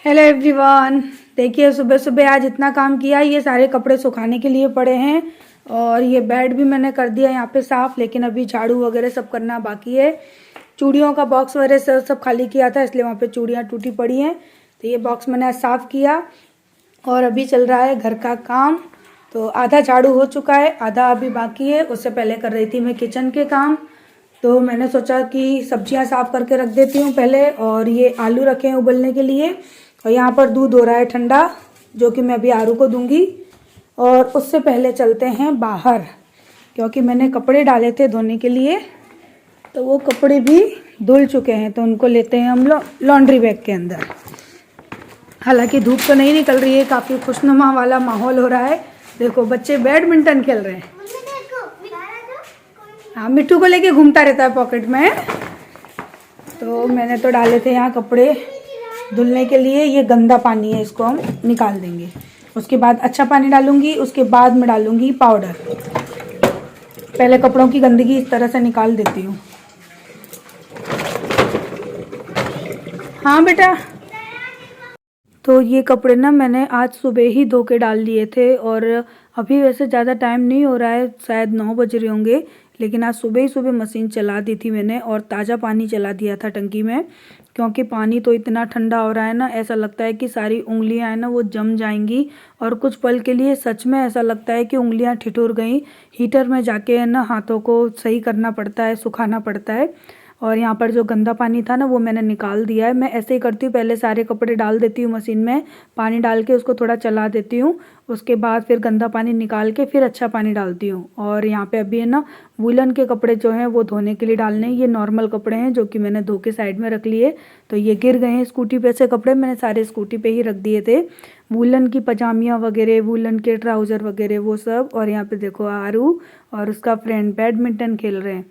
Hello everyone. देखिए सुबह सुबह आज इतना काम किया, ये सारे कपड़े सुखाने के लिए पड़े हैं और ये बेड भी मैंने कर दिया यहाँ पे साफ़, लेकिन अभी झाड़ू वगैरह सब करना बाकी है। चूड़ियों का बॉक्स वगैरह सब खाली किया था, इसलिए वहाँ पे चूड़ियाँ टूटी पड़ी हैं, तो ये बॉक्स मैंने आज साफ़ किया और अभी चल रहा है घर का काम। तो आधा झाड़ू हो चुका है, आधा अभी बाकी है। उससे पहले कर रही थी मैं किचन के काम, तो मैंने सोचा कि सब्जियां साफ़ करके रख देती हूँ पहले। और ये आलू रखे हैं उबलने के लिए और यहाँ पर दूध हो रहा है ठंडा, जो कि मैं अभी आरू को दूंगी। और उससे पहले चलते हैं बाहर, क्योंकि मैंने कपड़े डाले थे धोने के लिए, तो वो कपड़े भी धुल चुके हैं, तो उनको लेते हैं हम लोग लॉन्ड्री बैग के अंदर। हालांकि धूप तो नहीं निकल रही है, काफ़ी खुशनुमा वाला माहौल हो रहा है। देखो बच्चे बैडमिंटन खेल रहे हैं। हाँ, मिट्टू को लेके घूमता रहता है पॉकेट में। तो मैंने तो डाले थे यहाँ कपड़े धुलने के लिए, ये गंदा पानी है, इसको हम निकाल देंगे। उसके बाद अच्छा पानी डालूंगी, उसके बाद मैं डालूंगी पाउडर। पहले कपड़ों की गंदगी इस तरह से निकाल देती हूँ। हाँ बेटा। तो ये कपड़े ना मैंने आज सुबह ही धो के डाल दिए थे और अभी वैसे ज़्यादा टाइम नहीं हो रहा है, शायद 9 बज रहे होंगे, लेकिन आज सुबह ही सुबह मशीन चला दी थी मैंने और ताज़ा पानी चला दिया था टंकी में। क्योंकि पानी तो इतना ठंडा हो रहा है ना, ऐसा लगता है कि सारी उंगलियां हैं ना वो जम जाएंगी और कुछ पल के लिए सच में ऐसा लगता है कि उंगलियां ठिठुर गई। हीटर में जाके है ना हाथों को सही करना पड़ता है, सुखाना पड़ता है। और यहाँ पर जो गंदा पानी था ना वो मैंने निकाल दिया है। मैं ऐसे ही करती हूँ, पहले सारे कपड़े डाल देती हूँ मशीन में, पानी डाल के उसको थोड़ा चला देती हूँ, उसके बाद फिर गंदा पानी निकाल के फिर अच्छा पानी डालती हूँ। और यहाँ पे अभी है ना वुलन के कपड़े जो हैं वो धोने के लिए डालने हैं। ये नॉर्मल कपड़े हैं जो कि मैंने धो के साइड में रख लिए। तो ये गिर गए हैं स्कूटी पे से कपड़े, मैंने सारे स्कूटी पे ही रख दिए थे। वुलन की पजामियाँ वगैरह, वुलन के ट्राउज़र वगैरह वो सब। और यहाँ पे देखो आरू और उसका फ्रेंड बैडमिंटन खेल रहे हैं,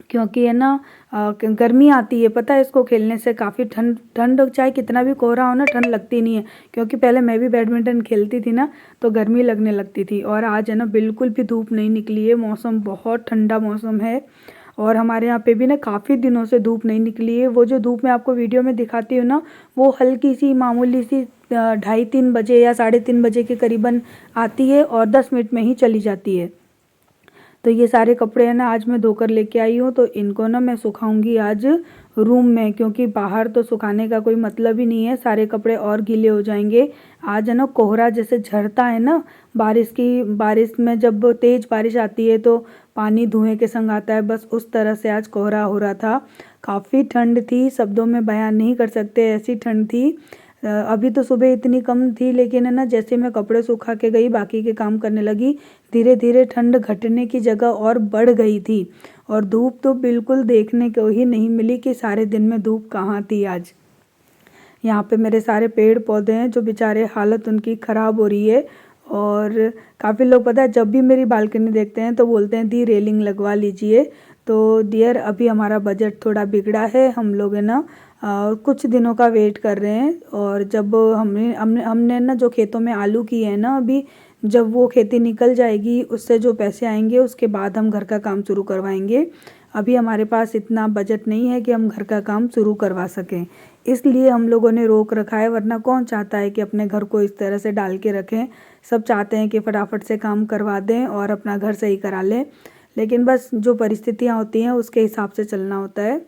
क्योंकि है ना गर्मी आती है, पता है इसको खेलने से काफ़ी ठंड ठंड चाहे कितना भी कोहरा हो ना ठंड लगती नहीं है। क्योंकि पहले मैं भी बैडमिंटन खेलती थी ना तो गर्मी लगने लगती थी, और आज है ना बिल्कुल भी धूप नहीं निकली है, मौसम बहुत ठंडा मौसम है। और हमारे यहाँ पे भी ना काफ़ी दिनों से धूप नहीं निकली है। वो जो धूप मैं आपको वीडियो में दिखाती हूँ ना वो हल्की सी मामूली सी 2:30-3 बजे या 3:30 बजे के करीबन आती है और 10 मिनट में ही चली जाती है। तो ये सारे कपड़े हैं ना आज मैं धोकर लेके आई हूँ, तो इनको ना मैं सुखाऊंगी आज रूम में, क्योंकि बाहर तो सुखाने का कोई मतलब ही नहीं है, सारे कपड़े और गीले हो जाएंगे। आज है ना कोहरा जैसे झड़ता है ना बारिश में, जब तेज़ बारिश आती है तो पानी धुएं के संग आता है, बस उस तरह से आज कोहरा हो रहा था। काफ़ी ठंड थी, शब्दों में बयान नहीं कर सकते ऐसी ठंड थी। अभी तो सुबह इतनी कम थी, लेकिन है ना जैसे मैं कपड़े सुखा के गई बाकी के काम करने लगी, धीरे धीरे ठंड घटने की जगह और बढ़ गई थी। और धूप तो बिल्कुल देखने को ही नहीं मिली कि सारे दिन में धूप कहाँ थी आज। यहाँ पे मेरे सारे पेड़ पौधे हैं जो बेचारे हालत उनकी ख़राब हो रही है। और काफ़ी लोग पता है जब भी मेरी बालकनी देखते हैं तो बोलते हैं दी रेलिंग लगवा लीजिए। तो डियर अभी हमारा बजट थोड़ा बिगड़ा है, हम लोग है ना कुछ दिनों का वेट कर रहे हैं। और जब हमने ना जो खेतों में आलू किए हैं ना, अभी जब वो खेती निकल जाएगी उससे जो पैसे आएंगे उसके बाद हम घर का काम शुरू करवाएंगे। अभी हमारे पास इतना बजट नहीं है कि हम घर का काम शुरू करवा सकें, इसलिए हम लोगों ने रोक रखा है। वरना कौन चाहता है कि अपने घर को इस तरह से डाल के रखें, सब चाहते हैं कि फटाफट से काम करवा दें और अपना घर सही करा लें। लेकिन बस जो परिस्थितियाँ होती हैं उसके हिसाब से चलना होता है।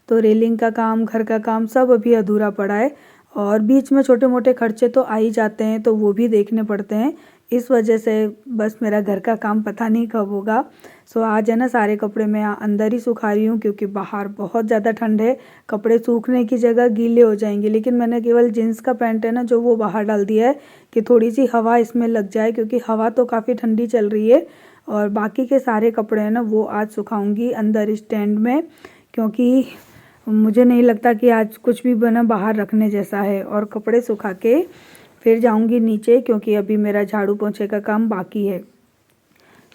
तो रेलिंग का काम, घर का काम सब अभी अधूरा पड़ा है और बीच में छोटे मोटे खर्चे तो आ ही जाते हैं, तो वो भी देखने पड़ते हैं। इस वजह से बस मेरा घर का काम पता नहीं कब होगा। सो आज है ना सारे कपड़े मैं अंदर ही सुखा रही हूँ, क्योंकि बाहर बहुत ज़्यादा ठंड है, कपड़े सूखने की जगह गीले हो जाएंगे। लेकिन मैंने केवल जीन्स का पैंट है ना जो वो बाहर डाल दिया है कि थोड़ी सी हवा इसमें लग जाए, क्योंकि हवा तो काफ़ी ठंडी चल रही है। और बाकी के सारे कपड़े हैं ना वो आज सुखाऊंगी अंदर स्टैंड में, क्योंकि मुझे नहीं लगता कि आज कुछ भी बना बाहर रखने जैसा है। और कपड़े सुखा के फिर जाऊंगी नीचे, क्योंकि अभी मेरा झाड़ू पोंछे का काम बाकी है।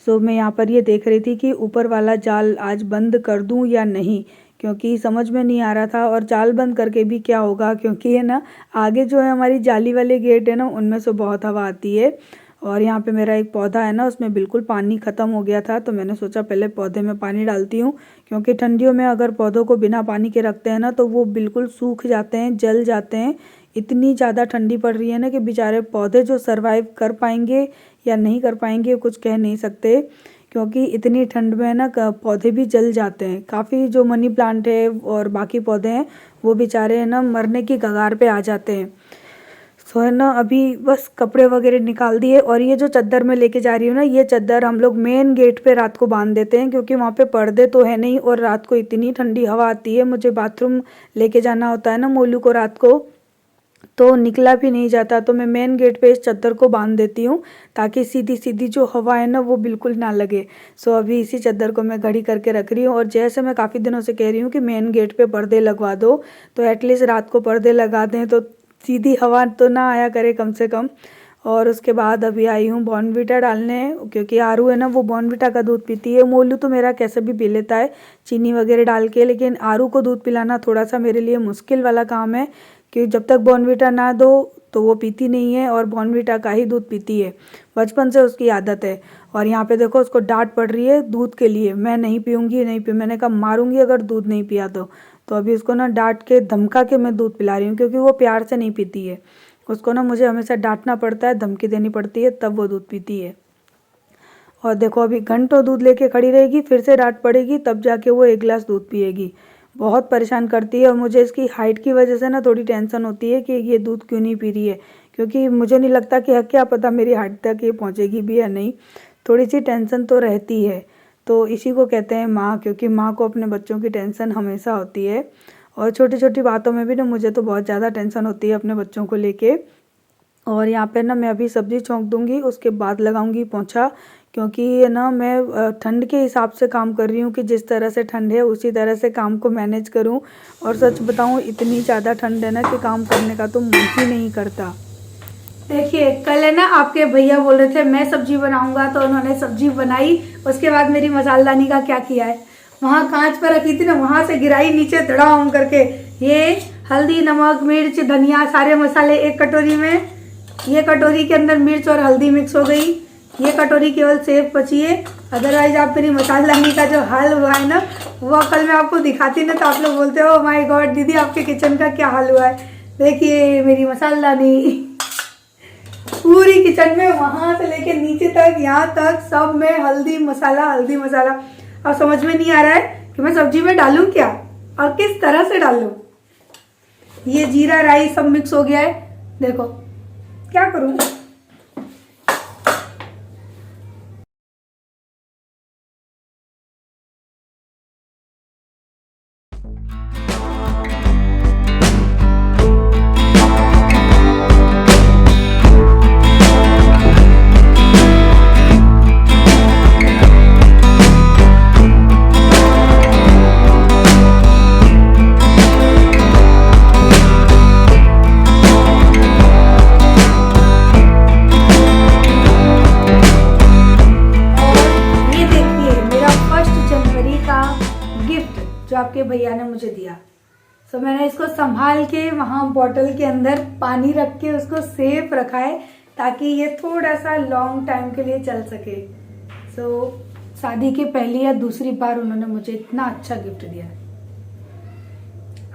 सो मैं यहाँ पर ये देख रही थी कि ऊपर वाला जाल आज बंद कर दूँ या नहीं, क्योंकि समझ में नहीं आ रहा था। और जाल बंद करके भी क्या होगा, क्योंकि है ना आगे जो है हमारी जाली वाले गेट है ना उनमें से बहुत हवा आती है। और यहाँ पे मेरा एक पौधा है ना, उसमें बिल्कुल पानी ख़त्म हो गया था, तो मैंने सोचा पहले पौधे में पानी डालती हूँ, क्योंकि ठंडियों में अगर पौधों को बिना पानी के रखते हैं ना तो वो बिल्कुल सूख जाते हैं, जल जाते हैं। इतनी ज़्यादा ठंडी पड़ रही है ना कि बेचारे पौधे जो सर्वाइव कर पाएंगे या नहीं कर पाएंगे कुछ कह नहीं सकते, क्योंकि इतनी ठंड में ना पौधे भी जल जाते हैं। काफ़ी जो मनी प्लांट है और बाकी पौधे हैं वो बेचारे है ना मरने की कगार पे आ जाते हैं। सो है ना, अभी बस कपड़े वगैरह निकाल दिए, और ये जो चादर मैं लेके जा रही हूँ ना, ये चादर हम लोग मेन गेट पे रात को बांध देते हैं, क्योंकि वहाँ पे पर्दे तो है नहीं और रात को इतनी ठंडी हवा आती है। मुझे बाथरूम लेके जाना होता है ना मोलू को रात को, तो निकला भी नहीं जाता, तो मैं मेन गेट पे इस चादर को बांध देती हूँ ताकि सीधी सीधी जो हवा है ना वो बिल्कुल ना लगे। सो अभी इसी चादर को मैं घड़ी करके रख रही हूँ, और जैसे मैं काफ़ी दिनों से कह रही हूँ कि मेन गेट पे पर्दे लगवा दो, तो एटलीस्ट रात को पर्दे लगा दें तो सीधी हवा तो ना आया करे कम से कम। और उसके बाद अभी आई हूँ बॉर्नविटा डालने, क्योंकि आरू है ना वो बॉर्नविटा का दूध पीती है। मोलू तो मेरा कैसे भी पी लेता है चीनी वगैरह डाल के, लेकिन आरू को दूध पिलाना थोड़ा सा मेरे लिए मुश्किल वाला काम है, कि जब तक बॉर्नविटा ना दो तो वो पीती नहीं है, और बॉर्नविटा का ही दूध पीती है, बचपन से उसकी आदत है। और यहाँ पे देखो उसको डांट पड़ रही है दूध के लिए, मैं नहीं पीऊँगी, नहीं पी, मैंने कहा मारूंगी अगर दूध नहीं पिया तो अभी उसको ना डांट के धमका के मैं दूध पिला रही हूँ, क्योंकि वो प्यार से नहीं पीती है। उसको ना मुझे हमेशा डांटना पड़ता है, धमकी देनी पड़ती है, तब वो दूध पीती है। और देखो अभी घंटों दूध लेके खड़ी रहेगी, फिर से डांट पड़ेगी तब जाके वो 1 गिलास दूध पिएगी। बहुत परेशान करती है, और मुझे इसकी हाइट की वजह से ना थोड़ी टेंशन होती है कि ये दूध क्यों नहीं पी रही है, क्योंकि मुझे नहीं लगता कि क्या पता मेरी हाइट तक ये पहुँचेगी भी या नहीं। थोड़ी सी टेंशन तो रहती है, तो इसी को कहते हैं माँ, क्योंकि माँ को अपने बच्चों की टेंशन हमेशा होती है। और छोटी छोटी बातों में भी ना मुझे तो बहुत ज़्यादा टेंशन होती है अपने बच्चों को लेके। और यहाँ पे ना मैं अभी सब्ज़ी छौंक दूँगी, उसके बाद लगाऊंगी पोंछा, क्योंकि ना मैं ठंड के हिसाब से काम कर रही हूँ कि जिस तरह से ठंड है उसी तरह से काम को मैनेज करूँ। और सच बताऊँ इतनी ज़्यादा ठंड है ना कि काम करने का तो मन ही नहीं करता। देखिए कल है ना आपके भैया बोल रहे थे मैं सब्जी बनाऊंगा, तो उन्होंने सब्जी बनाई, उसके बाद मेरी मसालदानी का क्या किया है, वहाँ कांच पर रखी थी ना, वहाँ से गिराई नीचे धड़ाम करके। ये हल्दी नमक मिर्च धनिया सारे मसाले एक कटोरी में, ये कटोरी के अंदर मिर्च और हल्दी मिक्स हो गई, ये कटोरी केवल सेव बची है। अदरवाइज आप मेरी मसालदानी का जो हाल हुआ है ना वो कल मैं आपको दिखाती ना तो आप लोग बोलते हो माय गॉड दीदी आपके किचन का क्या हाल हुआ है। देखिए मेरी मसालदानी पूरी किचन में वहां से लेके नीचे तक यहाँ तक सब में हल्दी मसाला हल्दी मसाला। अब समझ में नहीं आ रहा है कि मैं सब्जी में डालूं क्या और किस तरह से डालूं। ये जीरा राई सब मिक्स हो गया है, देखो क्या करूं। जो आपके भैया ने मुझे दिया, सो मैंने इसको संभाल के वहाँ बॉटल के अंदर पानी रख के उसको सेफ रखा है ताकि ये थोड़ा सा लॉन्ग टाइम के लिए चल सके। सो शादी की पहली या दूसरी बार उन्होंने मुझे इतना अच्छा गिफ्ट दिया।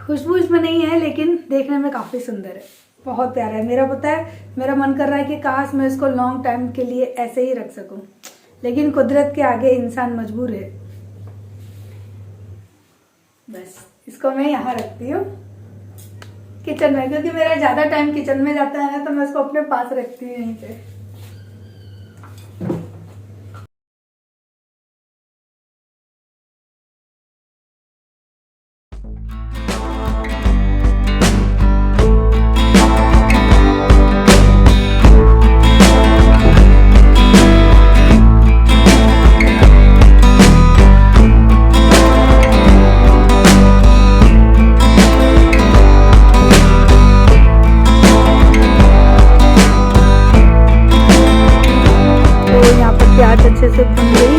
खुशबू इसमें नहीं है लेकिन देखने में काफ़ी सुंदर है, बहुत प्यारा है। मेरा पता है मेरा मन कर रहा है कि काश मैं इसको लॉन्ग टाइम के लिए ऐसे ही रख सकूं, लेकिन कुदरत के आगे इंसान मजबूर है। बस इसको मैं यहाँ रखती हूँ किचन में, क्योंकि मेरा ज़्यादा टाइम किचन में जाता है ना तो मैं इसको अपने पास रखती हूँ यहीं पे। प्याज अच्छे से भुन गई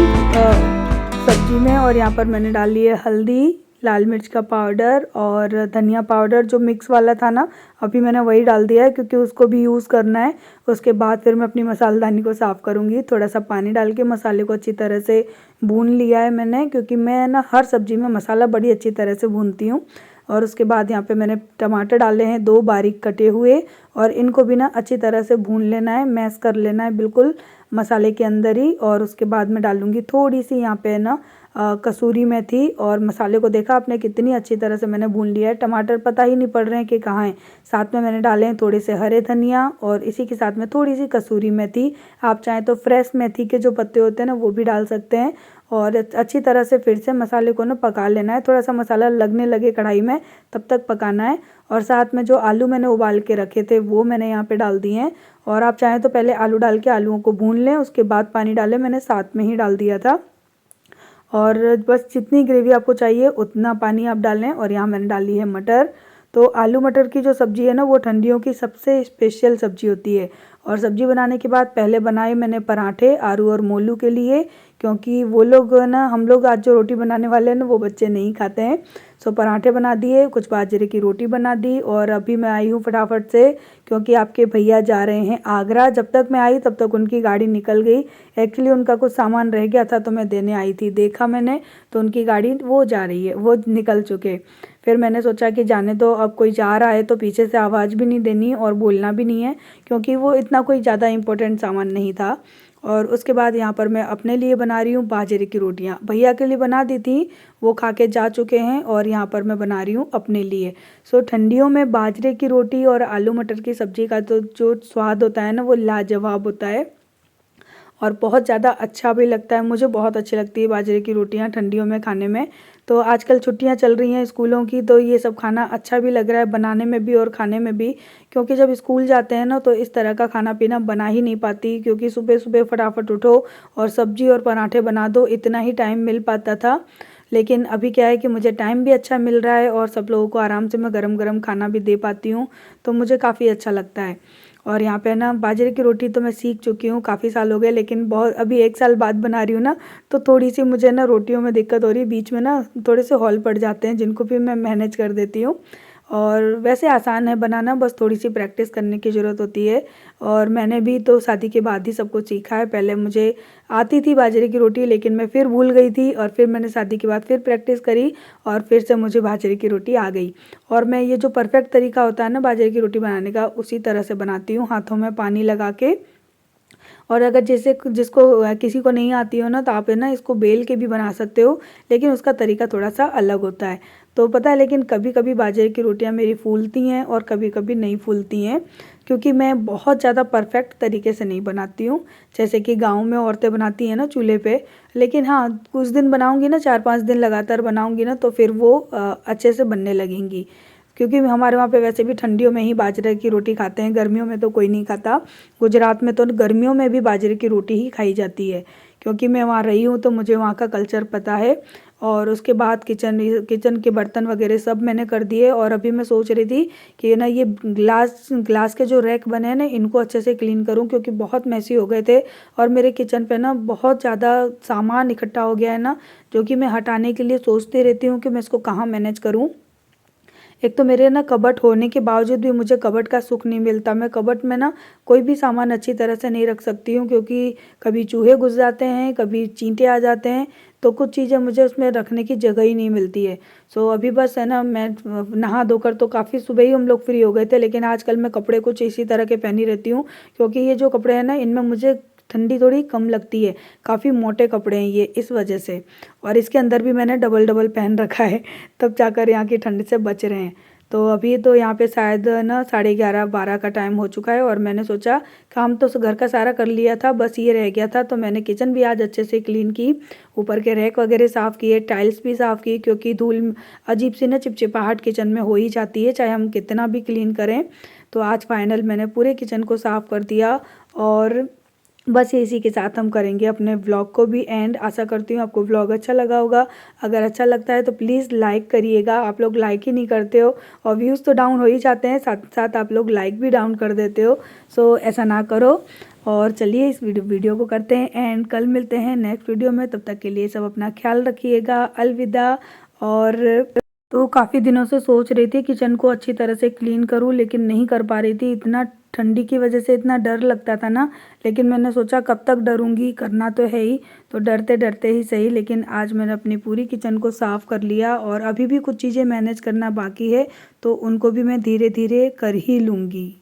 सब्जी में, और यहाँ पर मैंने डाल ली है हल्दी, लाल मिर्च का पाउडर और धनिया पाउडर जो मिक्स वाला था ना, अभी मैंने वही डाल दिया है क्योंकि उसको भी यूज़ करना है। उसके बाद फिर मैं अपनी मसालेदानी को साफ़ करूँगी। थोड़ा सा पानी डाल के मसाले को अच्छी तरह से भून लिया है मैंने, क्योंकि मैं ना हर सब्ज़ी में मसाला बड़ी अच्छी तरह से भूनती हूँ। और उसके बाद यहाँ पे मैंने टमाटर डाले हैं 2 बारीक कटे हुए, और इनको भी ना अच्छी तरह से भून लेना है, मैश कर लेना है बिल्कुल मसाले के अंदर ही। और उसके बाद मैं डालूँगी थोड़ी सी यहाँ पे ना कसूरी मेथी, और मसाले को देखा आपने कितनी अच्छी तरह से मैंने भून लिया है। टमाटर पता ही नहीं पड़ रहे हैं कि कहाँ हैं। साथ में मैंने डाले हैं थोड़े से हरे धनिया, और इसी के साथ में थोड़ी सी कसूरी मेथी। आप चाहें तो फ्रेश मेथी के जो पत्ते होते हैं ना वो भी डाल सकते हैं। और अच्छी तरह से फिर से मसाले को ना पका लेना है। थोड़ा सा मसाला लगने लगे कढ़ाई में तब तक पकाना है। और साथ में जो आलू मैंने उबाल के रखे थे वो मैंने यहाँ पे डाल दिए हैं। और आप चाहें तो पहले आलू डाल के आलूओं को भून लें, उसके बाद पानी डालें, मैंने साथ में ही डाल दिया था। और बस जितनी ग्रेवी आपको चाहिए उतना पानी आप डालें। और यहाँ मैंने डाली है मटर। तो आलू मटर की जो सब्ज़ी है ना वो ठंडियों की सबसे स्पेशल सब्ज़ी होती है। और सब्ज़ी बनाने के बाद पहले बनाए मैंने पराठे आरू और मोलू के लिए, क्योंकि वो लोग ना, हम लोग आज जो रोटी बनाने वाले हैं ना वो बच्चे नहीं खाते हैं। सो पराठे बना दिए, कुछ बाजरे की रोटी बना दी। और अभी मैं आई हूँ फटाफट से, क्योंकि आपके भैया जा रहे हैं आगरा। जब तक मैं आई तब तक उनकी गाड़ी निकल गई। एक्चुअली उनका कुछ सामान रह गया था तो मैं देने आई थी, देखा मैंने तो उनकी गाड़ी वो जा रही है, वो निकल चुके। फिर मैंने सोचा कि जाने दो, अब कोई जा रहा है तो पीछे से आवाज़ भी नहीं देनी और बोलना भी नहीं है, क्योंकि वो इतना कोई ज़्यादा इम्पोर्टेंट सामान नहीं था। और उसके बाद यहाँ पर मैं अपने लिए बना रही हूँ बाजरे की रोटियाँ। भैया के लिए बना दी थी, वो खा के जा चुके हैं, और यहाँ पर मैं बना रही हूँ अपने लिए। सो ठंडियों में बाजरे की रोटी और आलू मटर की सब्ज़ी का तो जो स्वाद होता है ना वो लाजवाब होता है, और बहुत ज़्यादा अच्छा भी लगता है। मुझे बहुत अच्छी लगती है बाजरे की रोटियां ठंडियों में खाने में। तो आजकल छुट्टियां चल रही हैं स्कूलों की, तो ये सब खाना अच्छा भी लग रहा है बनाने में भी और खाने में भी, क्योंकि जब स्कूल जाते हैं ना तो इस तरह का खाना पीना बना ही नहीं पाती, क्योंकि सुबह सुबह फटाफट उठो और सब्जी और पराठे बना दो, इतना ही टाइम मिल पाता था। लेकिन अभी क्या है कि मुझे टाइम भी अच्छा मिल रहा है और सब लोगों को आराम से मैं गरम गरम खाना भी दे पाती हूँ, तो मुझे काफ़ी अच्छा लगता है। और यहाँ पे ना बाजरे की रोटी तो मैं सीख चुकी हूँ, काफ़ी साल हो गए, लेकिन बहुत अभी 1 साल बाद बना रही हूँ ना, तो थोड़ी सी मुझे ना रोटियों में दिक्कत हो रही है। बीच में ना थोड़े से हॉल पड़ जाते हैं जिनको भी मैं मैनेज कर देती हूँ। और वैसे आसान है बनाना, बस थोड़ी सी प्रैक्टिस करने की ज़रूरत होती है। और मैंने भी तो शादी के बाद ही सब कुछ सीखा है। पहले मुझे आती थी बाजरे की रोटी, लेकिन मैं फिर भूल गई थी, और फिर मैंने शादी के बाद फिर प्रैक्टिस करी और फिर से मुझे बाजरे की रोटी आ गई। और मैं ये जो परफेक्ट तरीका होता है ना बाजरे की रोटी बनाने का, उसी तरह से बनाती हूँ, हाथों में पानी लगा के। और अगर जैसे जिसको किसी को नहीं आती हो ना, तो आप है ना इसको बेल के भी बना सकते हो, लेकिन उसका तरीका थोड़ा सा अलग होता है। तो पता है, लेकिन कभी कभी बाजरे की रोटियां मेरी फूलती हैं और कभी कभी नहीं फूलती हैं, क्योंकि मैं बहुत ज़्यादा परफेक्ट तरीके से नहीं बनाती हूँ, जैसे कि गाँव में औरतें बनाती हैं ना चूल्हे पे। लेकिन हाँ, कुछ दिन बनाऊँगी ना, 4-5 दिन लगातार बनाऊँगी ना, तो फिर वो अच्छे से बनने लगेंगी। क्योंकि हमारे वहाँ पे वैसे भी ठंडियों में ही बाजरे की रोटी खाते हैं, गर्मियों में तो कोई नहीं खाता। गुजरात में तो गर्मियों में भी बाजरे की रोटी ही खाई जाती है, क्योंकि मैं वहाँ रही हूँ तो मुझे वहाँ का कल्चर पता है। और उसके बाद किचन के बर्तन वगैरह सब मैंने कर दिए। और अभी मैं सोच रही थी कि ना ये ग्लास के जो रैक बने हैं ना, इनको अच्छे से क्लीन करूँ, क्योंकि बहुत मैसी हो गए थे। और मेरे किचन पे ना बहुत ज़्यादा सामान इकट्ठा हो गया है ना, जो कि मैं हटाने के लिए सोचती रहती हूँ कि मैं इसको कहाँ मैनेज करूँ। एक तो मेरे ना कबट होने के बावजूद भी मुझे कबट का सुख नहीं मिलता। मैं कबट में ना कोई भी सामान अच्छी तरह से नहीं रख सकती हूँ, क्योंकि कभी चूहे घुस जाते हैं, कभी चींटे आ जाते हैं, तो कुछ चीज़ें मुझे उसमें रखने की जगह ही नहीं मिलती है। सो अभी बस है ना, मैं नहा धोकर तो काफ़ी सुबह ही हम लोग फ्री हो गए थे, लेकिन आजकल मैं कपड़े कुछ इसी तरह के पहनी रहती हूँ, क्योंकि ये जो कपड़े हैं ना इनमें मुझे ठंडी थोड़ी कम लगती है। काफ़ी मोटे कपड़े हैं ये, इस वजह से। और इसके अंदर भी मैंने डबल डबल पहन रखा है, तब जाकर यहाँ की ठंड से बच रहे हैं। तो अभी तो यहाँ पे शायद ना 11:30-12 का टाइम हो चुका है, और मैंने सोचा काम तो घर का सारा कर लिया था, बस ये रह गया था। तो मैंने किचन भी आज अच्छे से क्लीन की, ऊपर के रैक वगैरह साफ़ किए, टाइल्स भी साफ़ की, क्योंकि धूल अजीब सी ना चिपचिपाहट किचन में हो ही जाती है, चाहे हम कितना भी क्लीन करें। तो आज फाइनल मैंने पूरे किचन को साफ़ कर दिया। और बस इसी के साथ हम करेंगे अपने व्लॉग को भी एंड। आशा करती हूँ आपको व्लॉग अच्छा लगा होगा। अगर अच्छा लगता है तो प्लीज़ लाइक करिएगा, आप लोग लाइक ही नहीं करते हो, और व्यूज़ तो डाउन हो ही जाते हैं, साथ साथ आप लोग लाइक भी डाउन कर देते हो। सो ऐसा ना करो। और चलिए इस वीडियो को करते हैं एंड, कल मिलते हैं नेक्स्ट वीडियो में। तब तक के लिए सब अपना ख्याल रखिएगा। अलविदा। और तो काफ़ी दिनों से सोच रही थी किचन को अच्छी तरह से क्लीन करूं, लेकिन नहीं कर पा रही थी। इतना ठंडी की वजह से इतना डर लगता था ना, लेकिन मैंने सोचा कब तक डरूंगी, करना तो है ही, तो डरते डरते ही सही। लेकिन आज मैंने अपनी पूरी किचन को साफ़ कर लिया और अभी भी कुछ चीज़ें मैनेज करना बाकी है, तो उनको भी मैं धीरे धीरे कर ही लूँगी।